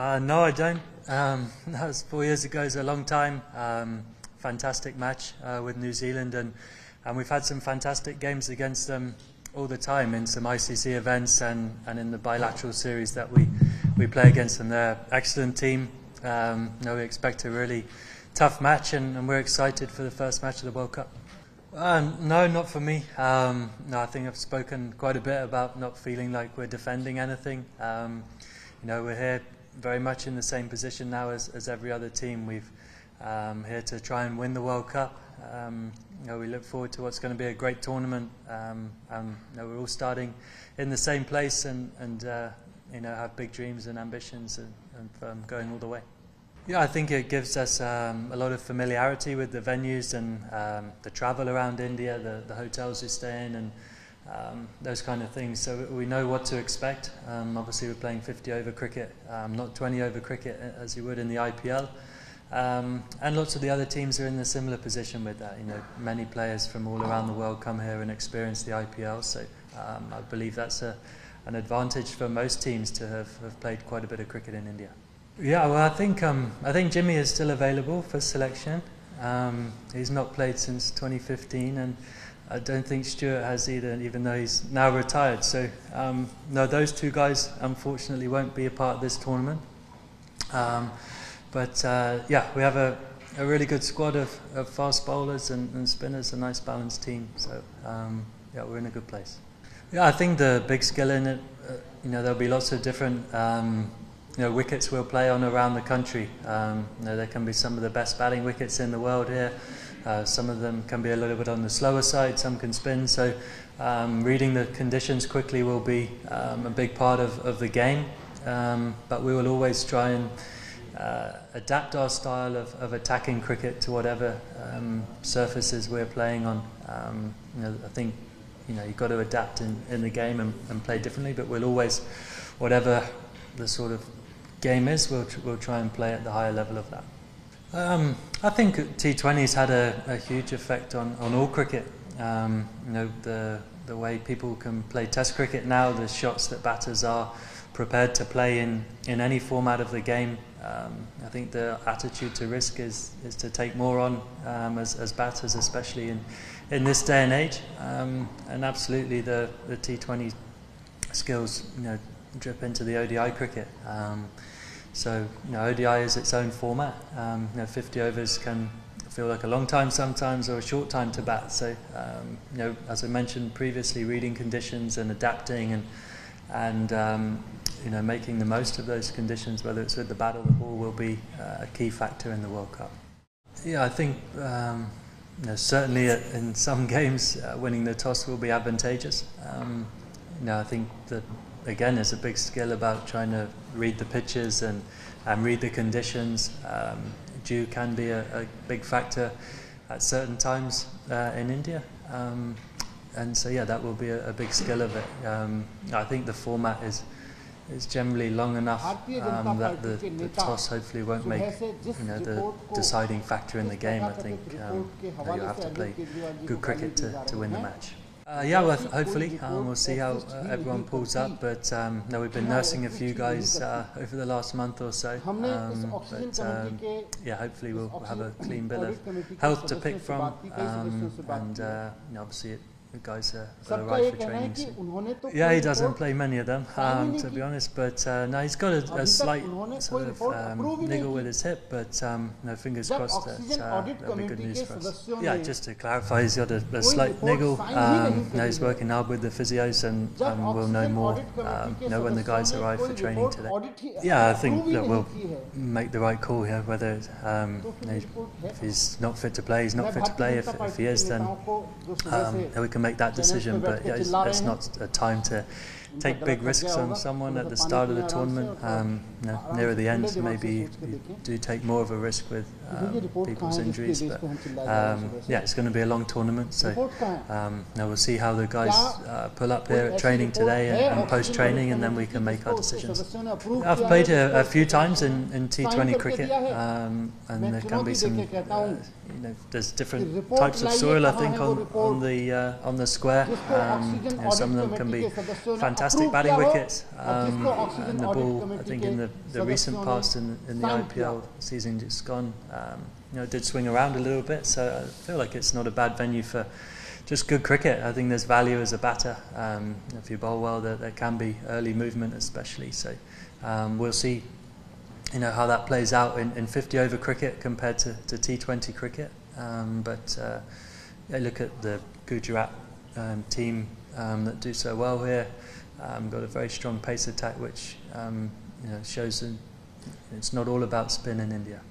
No, I don't. That was 4 years ago. It's a long time. Fantastic match with New Zealand, and we've had some fantastic games against them all the time in some ICC events and in the bilateral series that we play against them. They're an excellent team. We expect a really tough match, and we're excited for the first match of the World Cup. No, not for me. No, I think I've spoken quite a bit about not feeling like we're defending anything. We're here very much in the same position now as every other team. We've here to try and win the World Cup. We look forward to what's going to be a great tournament. We're all starting in the same place and have big dreams and ambitions and going all the way. Yeah, I think it gives us a lot of familiarity with the venues and the travel around India, the hotels we stay in, and those kind of things. So we know what to expect. Obviously, we're playing 50-over cricket, not 20-over cricket as you would in the IPL. And lots of the other teams are in a similar position with that. Many players from all around the world come here and experience the IPL. So I believe that's an advantage for most teams to have played quite a bit of cricket in India. Yeah, well, I think Jimmy is still available for selection. He's not played since 2015, and I don't think Stuart has either, even though he's now retired. So no, those two guys unfortunately won't be a part of this tournament. But we have a really good squad of fast bowlers and spinners, a nice balanced team. So we're in a good place. Yeah, I think the big skill in it, there'll be lots of different wickets we'll play on around the country. There can be some of the best batting wickets in the world here. Some of them can be a little bit on the slower side, some can spin. So reading the conditions quickly will be a big part of the game. But we will always try and adapt our style of attacking cricket to whatever surfaces we're playing on. I think you've got to adapt in the game and play differently, but we'll always, whatever the sort of game is, we'll try and play at the higher level of that. I think T20's had a huge effect on all cricket. The way people can play Test cricket now, the shots that batters are prepared to play in any format of the game. I think the attitude to risk is to take more on as batters, especially in this day and age. And absolutely the T20 skills drip into the ODI cricket. So ODI is its own format. 50 overs can feel like a long time sometimes, or a short time to bat. So as I mentioned previously, reading conditions and adapting and making the most of those conditions, whether it's with the bat or the ball, will be a key factor in the World Cup. Yeah, I think certainly in some games winning the toss will be advantageous. I think that again is a big skill about trying to read the pitches and read the conditions. Dew can be a big factor at certain times in India. And so that will be a big skill of it. I think the format is generally long enough that the toss hopefully won't make the deciding factor in the game. I think you have to play good cricket to win the match. Well, hopefully we'll see how everyone pulls up, but we've been nursing a few guys over the last month or so, hopefully we'll have a clean bill of health to pick from, and obviously the guys are arrived for training soon. Yeah, he doesn't play many of them, to be honest, but no, he's got a slight sort of niggle with his hip, but fingers crossed that'll be good news for us. Yeah, just to clarify, he's got a slight niggle. He's working hard with the physios, and we'll know more when the guys arrive for training today. Yeah, I think that we'll make the right call here, whether if he's not fit to play, he's not fit to play. If he is, then we can make that decision, but it's not a time to take big risks on someone at the start of the tournament. Nearer the end, maybe you do take more of a risk with people's injuries, but it's going to be a long tournament, so we'll see how the guys pull up here at training today and post-training, and then we can make our decisions. I've played here a few times in T20 cricket, and there can be some there's different types of soil, I think, on the square. Some of them can be fantastic fantastic batting wickets, and the ball, I think in the recent past in the IPL season just gone, did swing around a little bit, so I feel like it's not a bad venue for just good cricket. I think there's value as a batter. If you bowl well, there can be early movement especially, so we'll see how that plays out in 50 over cricket compared to T20 cricket, but look at the Gujarat team that do so well here. Got a very strong pace attack, which shows that it's not all about spin in India.